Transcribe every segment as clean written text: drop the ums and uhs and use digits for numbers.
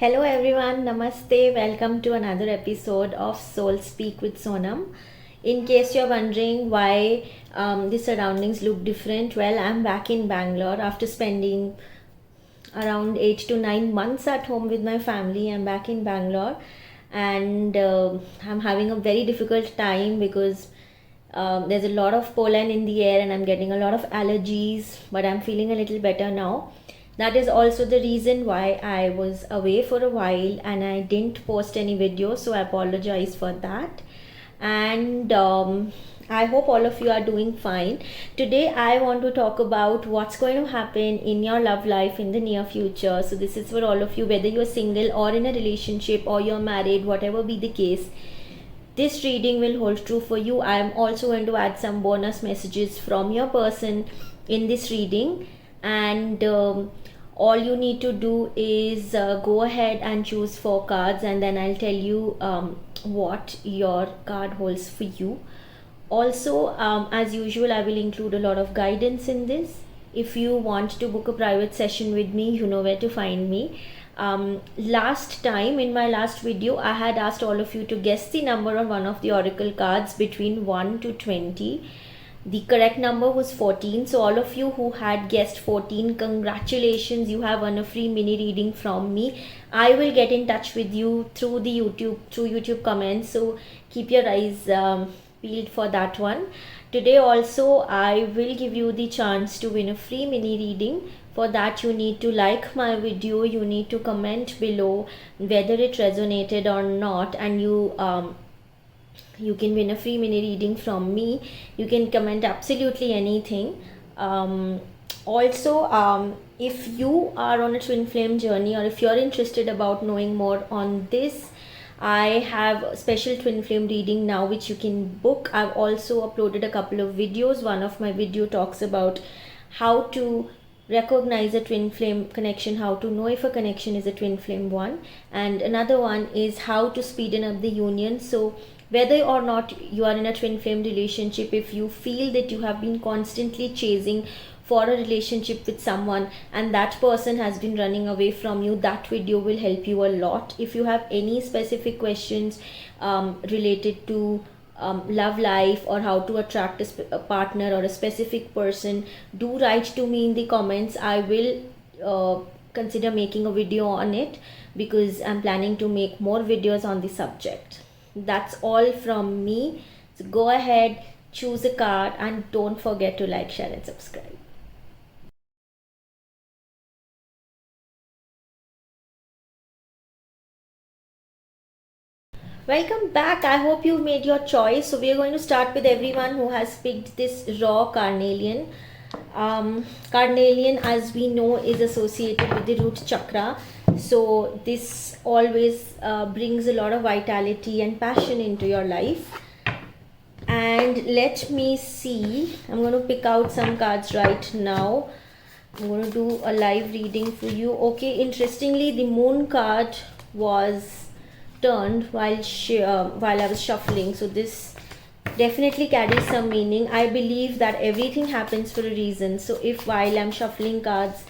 Hello everyone, Namaste. Welcome to another episode of Soul Speak with Sonam. In case you're wondering why the surroundings look different, well, I'm back in Bangalore after spending around 8 to 9 months at home with my family. I'm back in Bangalore and I'm having a very difficult time because there's a lot of pollen in the air and I'm getting a lot of allergies, but I'm feeling a little better now. That is also the reason why I was away for a while and I didn't post any videos, so I apologize for that. And I hope all of you are doing fine. Today, I want to talk about what's going to happen in your love life in the near future. So, this is for all of you, whether you're single or in a relationship or you're married, whatever be the case. This reading will hold true for you. I am also going to add some bonus messages from your person in this reading, and all you need to do is go ahead and choose 4 cards, and then I'll tell you what your card holds for you. Also, as usual, I will include a lot of guidance in this. If you want to book a private session with me, you know where to find me. Last time in my last video, I had asked all of you to guess the number on one of the oracle cards between 1 to 20. The correct number was 14. So all of you who had guessed 14, congratulations, you have won a free mini reading from me. I will get in touch with you through YouTube comments, so keep your eyes peeled for that one. Today also I will give you the chance to win a free mini reading. For that, you need to like my video, you need to comment below whether it resonated or not, and you can win a free mini reading from me. You can comment absolutely anything. Also, if you are on a twin flame journey, or if you're interested about knowing more on this, I have a special twin flame reading now which you can book. I've also uploaded a couple of videos. One of my video talks about how to recognize a twin flame connection, how to know if a connection is a twin flame one, and another one is how to speeden up the union. So whether or not you are in a twin flame relationship, if you feel that you have been constantly chasing for a relationship with someone and that person has been running away from you, that video will help you a lot. If you have any specific questions related to love life or how to attract a partner or a specific person, do write to me in the comments. I will consider making a video on it because I'm planning to make more videos on the subject. That's all from me. So go ahead, choose a card, and don't forget to like, share and subscribe. Welcome back. I hope you made your choice. So we are going to start with everyone who has picked this raw carnelian. Carnelian, as we know, is associated with the root chakra. So this always brings a lot of vitality and passion into your life. And let me see, I'm going to pick out some cards right now. I'm going to do a live reading for you. Okay, interestingly, the moon card was turned while I was shuffling, so this definitely carries some meaning. I believe that everything happens for a reason. So if while I'm shuffling cards,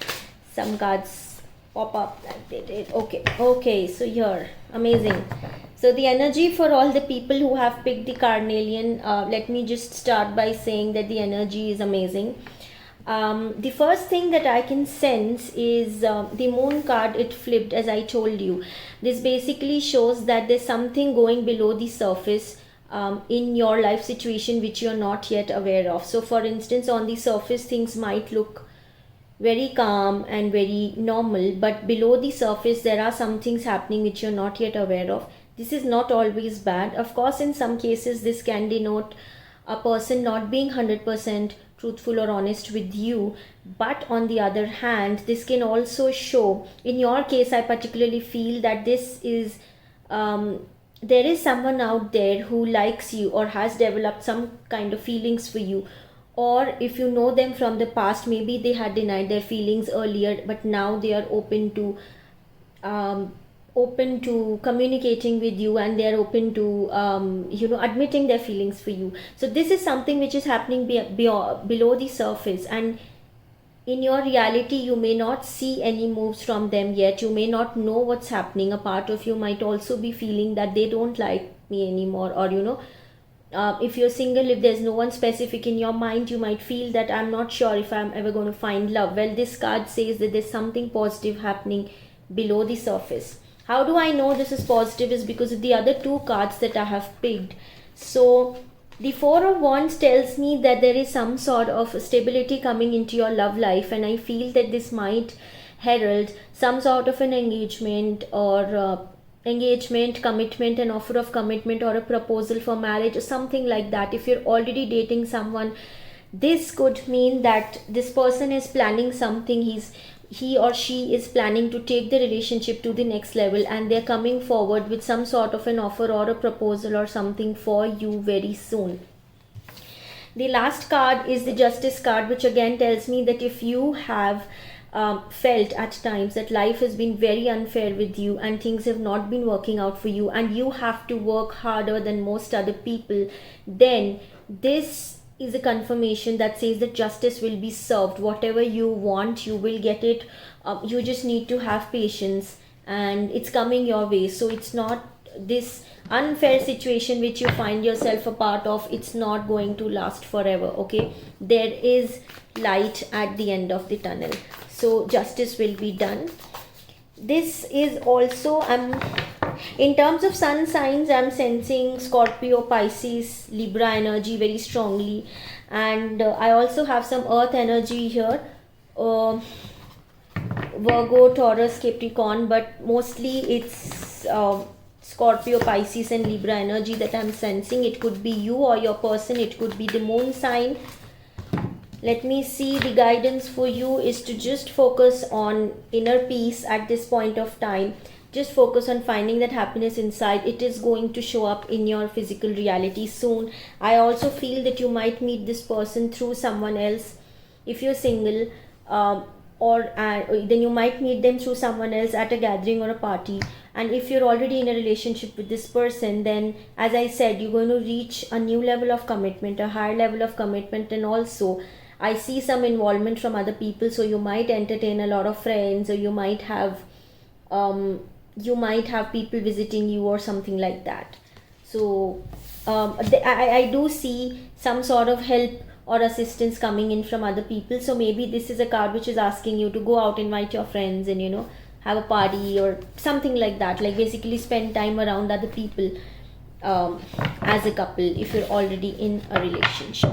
some cards pop up like they did. Okay, so here, amazing. So the energy for all the people who have picked the carnelian, let me just start by saying that the energy is amazing. The first thing that I can sense is the moon card. It flipped, as I told you. This basically shows that there's something going below the surface in your life situation which you're not yet aware of. So for instance, on the surface things might look very calm and very normal, but below the surface there are some things happening which you're not yet aware of. This is not always bad. Of course, in some cases this can denote a person not being 100% truthful or honest with you, but on the other hand, this can also show, in your case, I particularly feel that this is there is someone out there who likes you or has developed some kind of feelings for you. Or if you know them from the past, maybe they had denied their feelings earlier, but now they are open to communicating with you, and they are open to admitting their feelings for you. So this is something which is happening below the surface, and in your reality you may not see any moves from them yet, you may not know what's happening. A part of you might also be feeling that they don't like me anymore, or if you're single, if there's no one specific in your mind, you might feel that I'm not sure if I'm ever going to find love. Well, this card says that there's something positive happening below the surface. How do I know this is positive? Is because of the other two cards that I have picked. So the Four of Wands tells me that there is some sort of stability coming into your love life, and I feel that this might herald some sort of an engagement, or engagement, commitment, an offer of commitment, or a proposal for marriage, or something like that. If you're already dating someone, this could mean that this person is planning something. He or she is planning to take the relationship to the next level, and they're coming forward with some sort of an offer or a proposal or something for you very soon. The last card is the Justice card, which again tells me that if you have felt at times that life has been very unfair with you and things have not been working out for you, and you have to work harder than most other people, then this is a confirmation that says that justice will be served. Whatever you want, you will get it. You just need to have patience, and it's coming your way. So it's not this unfair situation which you find yourself a part of, it's not going to last forever. Okay, there is light at the end of the tunnel, so justice will be done. This is also, in terms of sun signs, I'm sensing Scorpio, Pisces, Libra energy very strongly, and I also have some earth energy here, Virgo, Taurus, Capricorn, but mostly it's Scorpio, Pisces and Libra energy that I'm sensing. It could be you or your person, it could be the moon sign. Let me see. The guidance for you is to just focus on inner peace at this point of time. Just focus on finding that happiness inside. It is going to show up in your physical reality soon. I also feel that you might meet this person through someone else. If you're single, then you might meet them through someone else at a gathering or a party. And if you're already in a relationship with this person, then as I said, you're going to reach a new level of commitment, a higher level of commitment. And also I see some involvement from other people, so you might entertain a lot of friends, or you might have people visiting you or something like that. So I do see some sort of help or assistance coming in from other people. So maybe this is a card which is asking you to go out, invite your friends, and have a party or something like that, like basically spend time around other people as a couple if you're already in a relationship.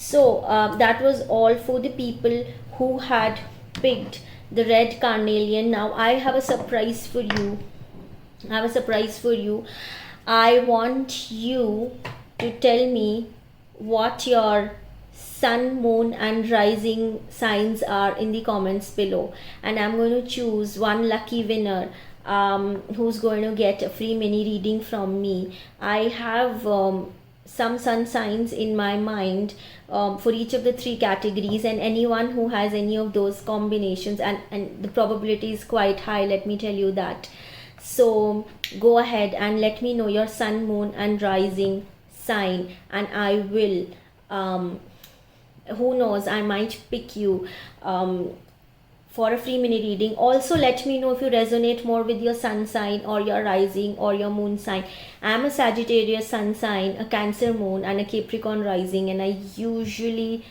So that was all for the people who had picked the red carnelian. Now I have a surprise for you. I want you to tell me what your sun, moon and rising signs are in the comments below, and I'm going to choose one lucky winner who's going to get a free mini reading from me. I have some sun signs in my mind for each of the three categories, and anyone who has any of those combinations, and the probability is quite high, let me tell you that. So go ahead and let me know your sun, moon and rising sign, and I will who knows, I might pick you for a free mini reading. Also let me know if you resonate more with your sun sign or your rising or your moon sign. I'm a Sagittarius sun sign, a Cancer moon and a Capricorn rising, and I usually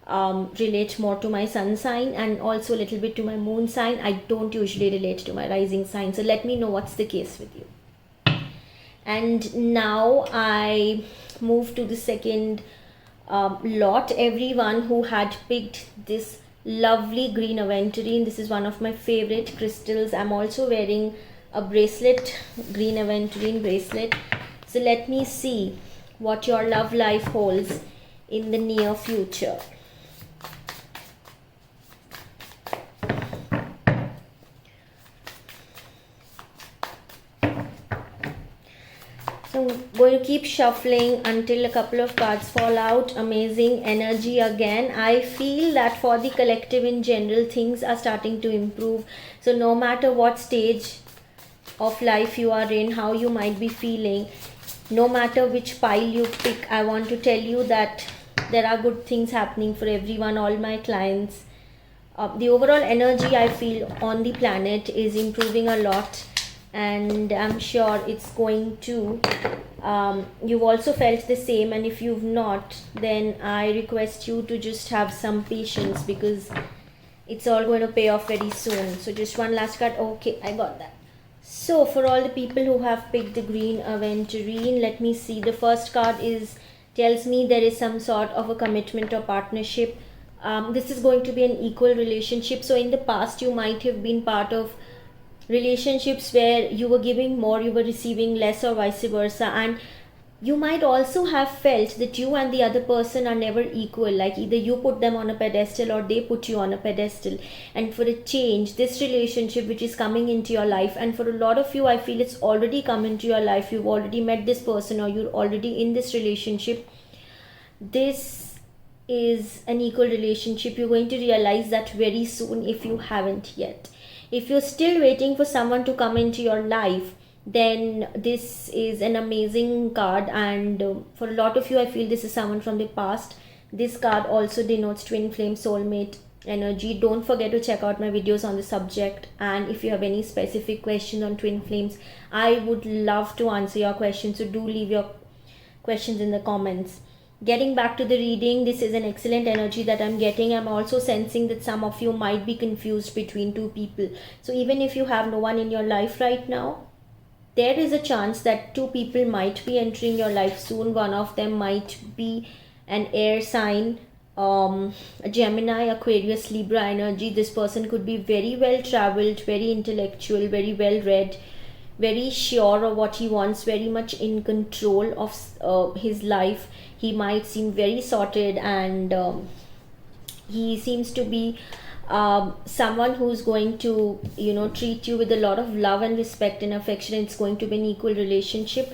relate more to my sun sign and also a little bit to my moon sign. I don't usually relate to my rising sign, so let me know what's the case with you. And now I move to the second lot. Everyone who had picked this lovely green aventurine, this is one of my favorite crystals. I'm also wearing a bracelet, green aventurine bracelet. So let me see what your love life holds in the near future. So I'm going to keep shuffling until a couple of cards fall out. Amazing energy again. I feel that for the collective in general, things are starting to improve. So no matter what stage of life you are in, how you might be feeling, no matter which pile you pick, I want to tell you that there are good things happening for everyone. All my clients The overall energy I feel on the planet is improving a lot, and I'm sure it's going to. You've also felt the same, and if you've not, then I request you to just have some patience, because it's all going to pay off very soon. So just one last card. Okay, I got that. So for all the people who have picked the green aventurine, let me see. The first card is tells me there is some sort of a commitment or partnership. This is going to be an equal relationship. So in the past, you might have been part of relationships where you were giving more, you were receiving less, or vice versa. And you might also have felt that you and the other person are never equal, like either you put them on a pedestal or they put you on a pedestal. And for a change, this relationship which is coming into your life, and for a lot of you I feel it's already come into your life, you've already met this person or you're already in this relationship, this is an equal relationship. You're going to realize that very soon if you haven't yet. If you're still waiting for someone to come into your life, then this is an amazing card. And for a lot of you I feel this is someone from the past. This card also denotes twin flame soulmate energy. Don't forget to check out my videos on the subject, and if you have any specific questions on twin flames, I would love to answer your questions, so do leave your questions in the comments. Getting back to the reading, this is an excellent energy that I'm getting. I'm also sensing that some of you might be confused between two people. So even if you have no one in your life right now, there is a chance that two people might be entering your life soon. One of them might be an air sign, a Gemini, Aquarius, Libra energy. This person could be very well traveled, very intellectual, very well read, very sure of what he wants, very much in control of his life. He might seem very sorted, and he seems to be someone who's going to treat you with a lot of love and respect and affection. It's going to be an equal relationship.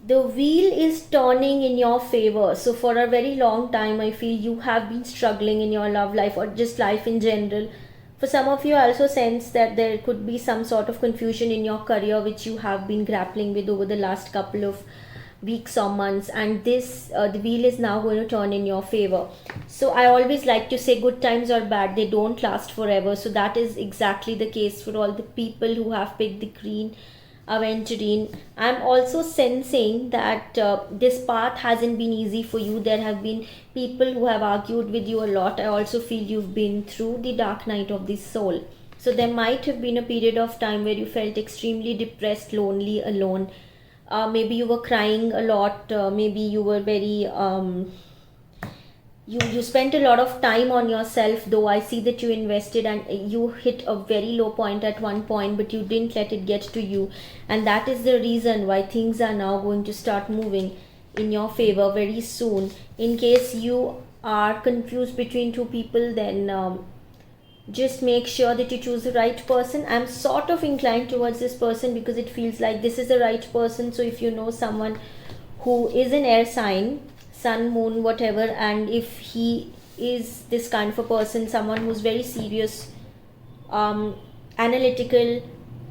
The wheel is turning in your favor. So for a very long time I feel you have been struggling in your love life, or just life in general. For some of you I also sense that there could be some sort of confusion in your career which you have been grappling with over the last couple of weeks or months, and this the wheel is now going to turn in your favor. So I always like to say, good times are bad, they don't last forever. So that is exactly the case for all the people who have picked the green aventurine. I'm also sensing that this path hasn't been easy for you. There have been people who have argued with you a lot. I also feel you've been through the dark night of the soul. So there might have been a period of time where you felt extremely depressed, lonely, alone. Maybe you were crying a lot. Maybe you were very you spent a lot of time on yourself, though I see that you invested, and you hit a very low point at one point, but you didn't let it get to you. And that is the reason why things are now going to start moving in your favor very soon. In case you are confused between two people, then just make sure that you choose the right person. I'm sort of inclined towards this person because it feels like this is the right person. So if you know someone who is an air sign, sun, moon, whatever, and if he is this kind of a person, someone who's very serious, analytical,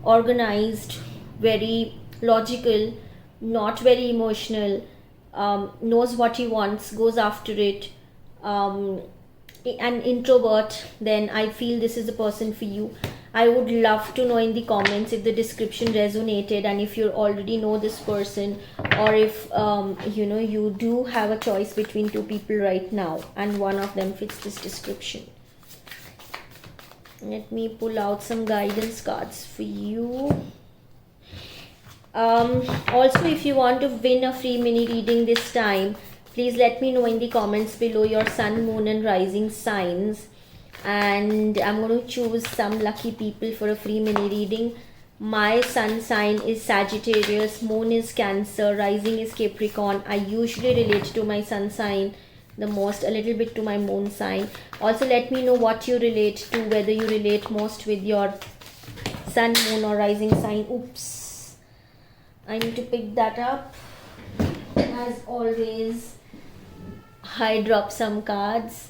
organized, very logical, not very emotional, knows what he wants, goes after it, an introvert, then I feel this is the person for you. I would love to know in the comments if the description resonated, and if you already know this person, or if you do have a choice between two people right now and one of them fits this description. Let me pull out some guidance cards for you. Also, if you want to win a free mini reading this time, please let me know in the comments below your sun, moon and rising signs, and I'm going to choose some lucky people for a free mini reading. My sun sign is Sagittarius, moon is Cancer, rising is Capricorn. I usually relate to my sun sign the most, a little bit to my moon sign. Also let me know what you relate to, whether you relate most with your sun, moon or rising sign. Oops, I need to pick that up. As always, I drop some cards.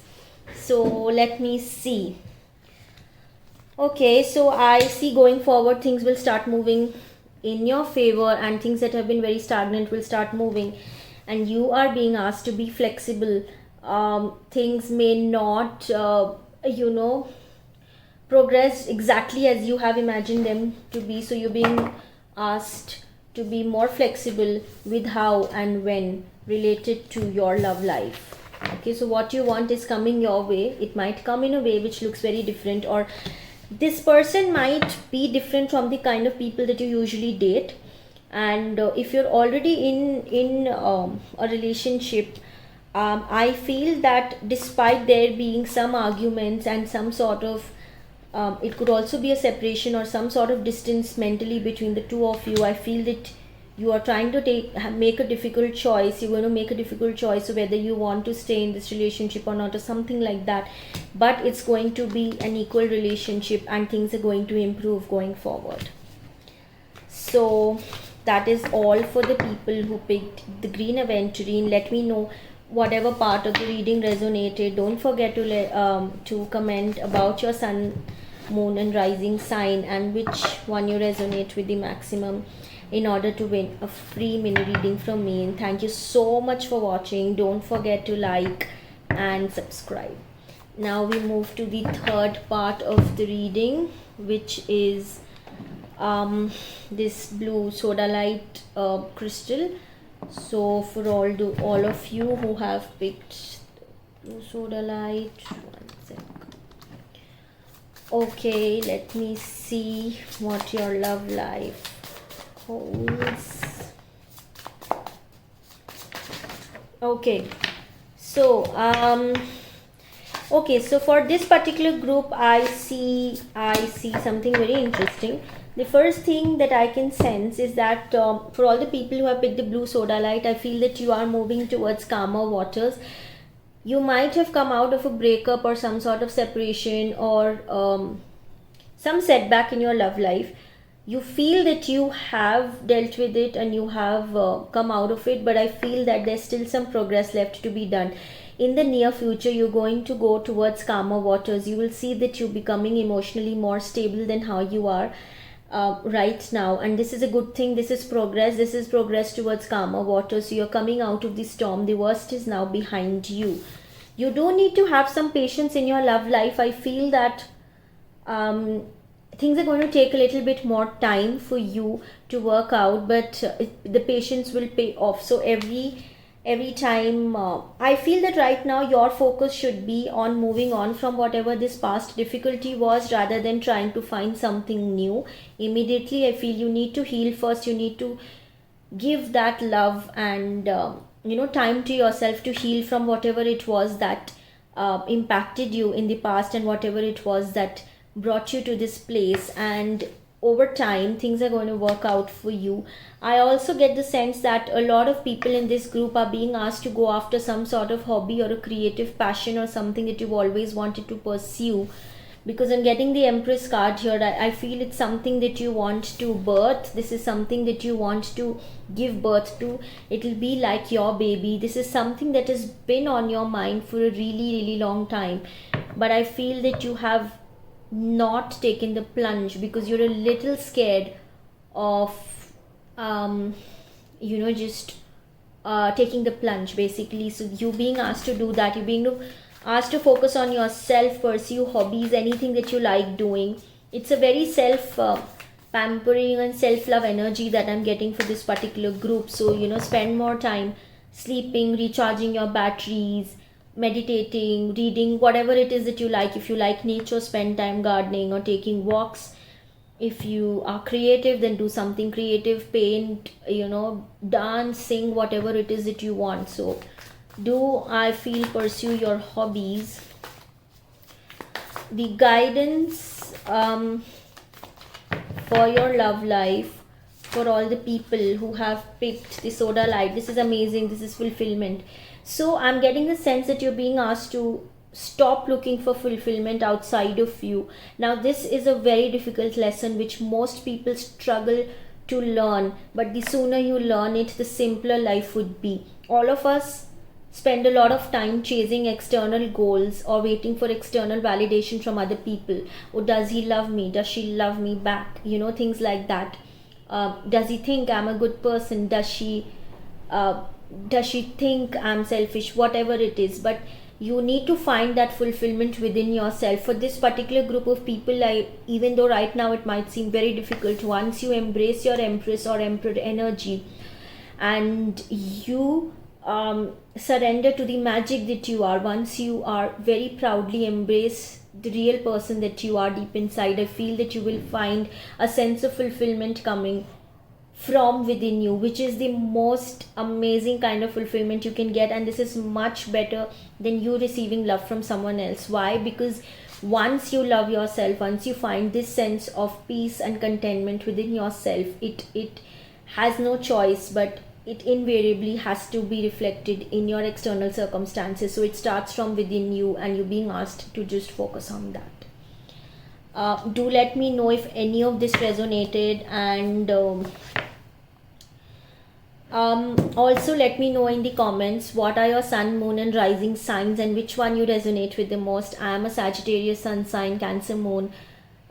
So let me see. Okay, so I see going forward things will start moving in your favor, and things that have been very stagnant will start moving, and you are being asked to be flexible. Things may not you know, progress exactly as you have imagined them to be. So you're being asked to be more flexible with how and when related to your love life. Okay, so what you want is coming your way. It might come in a way which looks very different, or this person might be different from the kind of people that you usually date. And if you're already in a relationship, I feel that despite there being some arguments and some sort of it could also be a separation or some sort of distance mentally between the two of you, I feel that you are trying to make a difficult choice. You're going to make a difficult choice of whether you want to stay in this relationship or not, or something like that. But it's going to be an equal relationship and things are going to improve going forward. So that is all for the people who picked the green aventurine. Let me know whatever part of the reading resonated. Don't forget to comment about your sun, moon and rising sign, and which one you resonate with the maximum, in order to win a free mini reading from me. And thank you so much for watching. Don't forget to like and subscribe. Now we move to the third part of the reading, which is this blue sodalite crystal. So for all of you who have picked blue sodalite, one sec. Okay, let me see what your love life holds. Okay, so okay, so for this particular group, I see something very interesting. The first thing that I can sense is that for all the people who have picked the blue sodalite, I feel that you are moving towards calmer waters. You might have come out of a breakup or some sort of separation, or some setback in your love life. You feel that you have dealt with it and you have come out of it, but I feel that there's still some progress left to be done. In the near future, you're going to go towards calmer waters. You will see that you're becoming emotionally more stable than how you are right now, and this is a good thing. This is progress towards calmer waters. So you're coming out of the storm. The worst is now behind you. You do need to have some patience in your love life. I feel that things are going to take a little bit more time for you to work out, but the patience will pay off. So every time I feel that right now your focus should be on moving on from whatever this past difficulty was, rather than trying to find something new immediately. I feel you need to heal first. You need to give that love and time to yourself to heal from whatever it was that impacted you in the past, and whatever it was that brought you to this place. And over time things are going to work out for you. I also get the sense that a lot of people in this group are being asked to go after some sort of hobby or a creative passion, or something that you've always wanted to pursue. Because I'm getting the Empress card here. I feel it's something that you want to birth. This is something that you want to give birth to. It'll be like your baby. This is something that has been on your mind for a really long time, but I feel that you have not taken the plunge because you're a little scared of just taking the plunge, basically. So you being asked to do that. You're being asked to focus on yourself, pursue hobbies, anything that you like doing. It's a very self pampering and self love energy that I'm getting for this particular group. So spend more time sleeping, recharging your batteries, meditating, reading, whatever it is that you like. If you like nature, spend time gardening or taking walks. If you are creative, then do something creative, paint, dance, sing, whatever it is that you want. So I feel pursue your hobbies. The guidance for your love life, for all the people who have picked the sodalite, this is amazing. This is fulfillment. So I'm getting the sense that you're being asked to stop looking for fulfillment outside of you. Now this is a very difficult lesson which most people struggle to learn, but the sooner you learn it, the simpler life would be. All of us spend a lot of time chasing external goals or waiting for external validation from other people. Oh, does he love me? Does she love me back? Things like that. Does he think I'm a good person? Does she think I'm selfish? Whatever it is. But you need to find that fulfillment within yourself. For this particular group of people, even though right now it might seem very difficult, once you embrace your empress or emperor energy and you surrender to the magic that you are, once you are very proudly embrace the real person that you are deep inside, I feel that you will find a sense of fulfillment coming from within you, which is the most amazing kind of fulfillment you can get. And this is much better than you receiving love from someone else. Why? Because once you love yourself, once you find this sense of peace and contentment within yourself, it has no choice, but it invariably has to be reflected in your external circumstances. So it starts from within you, and you're being asked to just focus on that. Do let me know if any of this resonated, and also let me know in the comments what are your sun, moon and rising signs, and which one you resonate with the most. I am a Sagittarius sun sign, Cancer moon,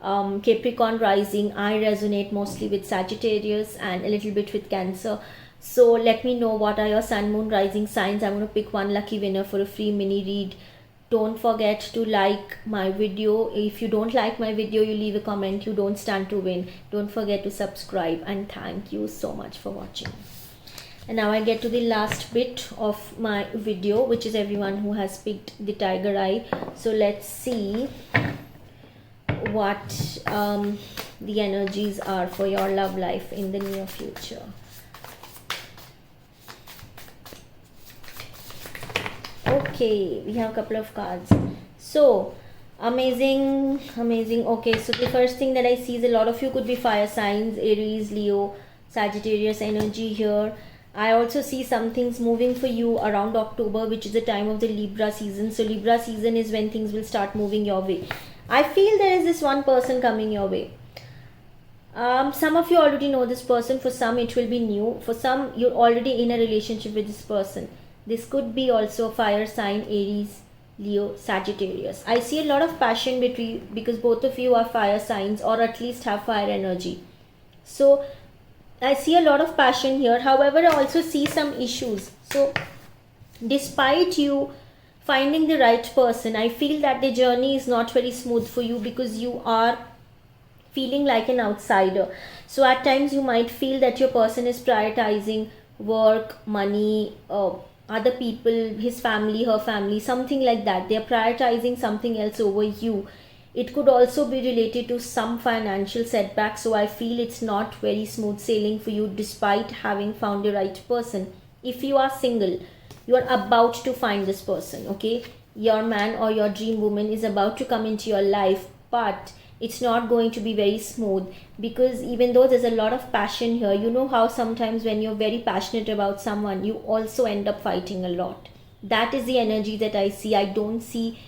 Capricorn rising. I resonate mostly with Sagittarius and a little bit with Cancer. So let me know what are your sun, moon, rising signs. I'm going to pick one lucky winner for a free mini read. Don't forget to like my video. If you don't like my video, you leave a comment. You don't stand to win. Don't forget to subscribe, and thank you so much for watching. And now I get to the last bit of my video, which is everyone who has picked the tiger eye. So let's see what the energies are for your love life in the near future. Okay, we have a couple of cards. So amazing. Okay, so the first thing that I see is a lot of you could be fire signs, Aries, Leo, Sagittarius energy here. I also see some things moving for you around October, which is the time of the Libra season. So Libra season is when things will start moving your way. I feel there is this one person coming your way. Some of you already know this person. For some it will be new. For some you're already in a relationship with this person. This could be also a fire sign, Aries, Leo, Sagittarius. I see a lot of passion between, because both of you are fire signs or at least have fire energy. So I see a lot of passion here. However, I also see some issues. So despite you finding the right person, I feel that the journey is not very smooth for you, because you are feeling like an outsider. So at times you might feel that your person is prioritizing work, money, other people, his family, her family, something like that. They are prioritizing something else over you. It could also be related to some financial setback. So I feel it's not very smooth sailing for you despite having found the right person. If you are single, you are about to find this person, okay? Your man or your dream woman is about to come into your life, but it's not going to be very smooth, because even though there's a lot of passion here, you know how sometimes when you're very passionate about someone, you also end up fighting a lot. That is the energy that I see. I don't see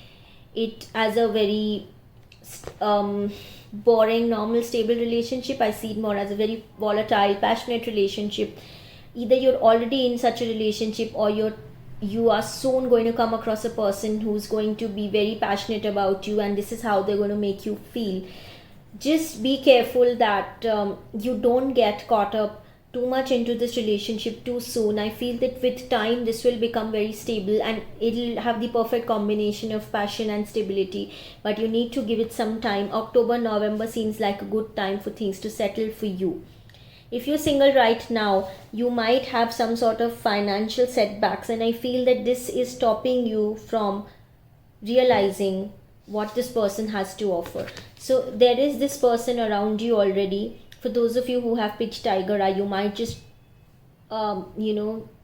it as a very boring, normal, stable relationship. I see it more as a very volatile, passionate relationship. Either you're already in such a relationship, or you are soon going to come across a person who's going to be very passionate about you, and this is how they're going to make you feel. Just be careful that you don't get caught up too much into this relationship too soon. I feel that with time this will become very stable, and it'll have the perfect combination of passion and stability, but you need to give it some time. October, November seems like a good time for things to settle for you. If you're single right now, you might have some sort of financial setbacks, and I feel that this is stopping you from realizing what this person has to offer. So there is this person around you already. For those of you who have picked tiger eye, you might just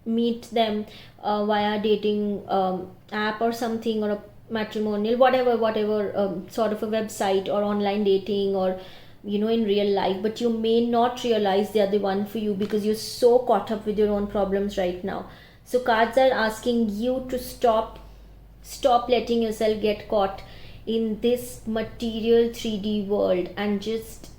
meet them via dating app or something, or a matrimonial, whatever sort of a website, or online dating, or in real life, but you may not realize they are the one for you because you're so caught up with your own problems right now. So cards are asking you to stop letting yourself get caught in this material 3D world, and just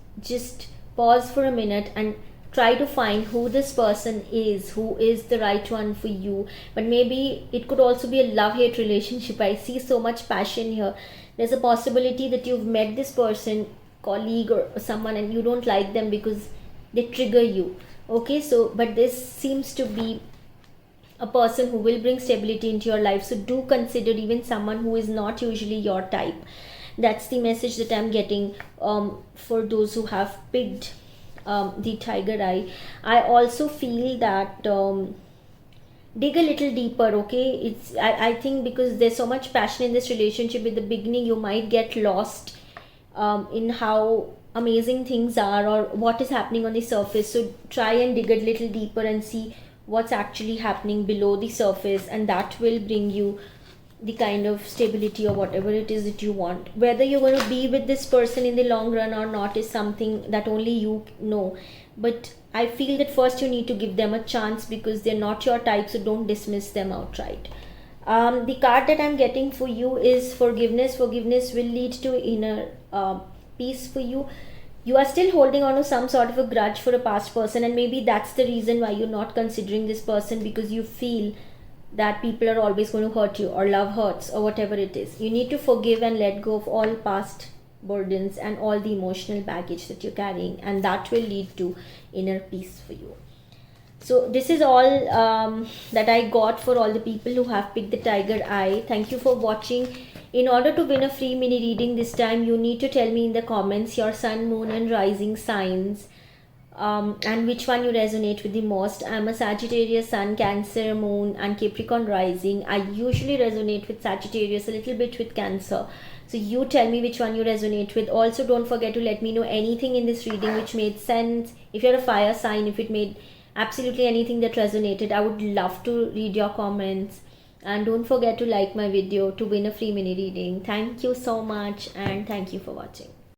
pause for a minute and try to find who this person is, who is the right one for you. But maybe it could also be a love-hate relationship. I see so much passion here. There's a possibility that you've met this person, colleague or someone, and you don't like them because they trigger you. Okay, so but this seems to be a person who will bring stability into your life. So do consider even someone who is not usually your type. That's the message that I'm getting for those who have picked the tiger eye. I also feel that dig a little deeper, okay? I think because there's so much passion in this relationship, in the beginning you might get lost in how amazing things are or what is happening on the surface. So try and dig a little deeper and see what's actually happening below the surface, and that will bring you the kind of stability or whatever it is that you want. Whether you're going to be with this person in the long run or not is something that only you know, but I feel that first you need to give them a chance because they're not your type, so don't dismiss them outright. The card that I'm getting for you is forgiveness. Forgiveness will lead to inner peace for you. You are still holding on to some sort of a grudge for a past person, and maybe that's the reason why you're not considering this person, because you feel that people are always going to hurt you or love hurts or whatever it is. You need to forgive and let go of all past burdens and all the emotional baggage that you're carrying, and that will lead to inner peace for you. So this is all that I got for all the people who have picked the tiger eye. Thank you for watching. In order to win a free mini reading this time, you need to tell me in the comments your sun, moon and rising signs, and which one you resonate with the most. I'm a Sagittarius sun, Cancer moon and Capricorn rising. I usually resonate with Sagittarius, a little bit with Cancer. So you tell me which one you resonate with. Also, don't forget to let me know anything in this reading which made sense. If you're a fire sign, if it made absolutely anything that resonated, I would love to read your comments. And don't forget to like my video to win a free mini reading. Thank you so much, and thank you for watching.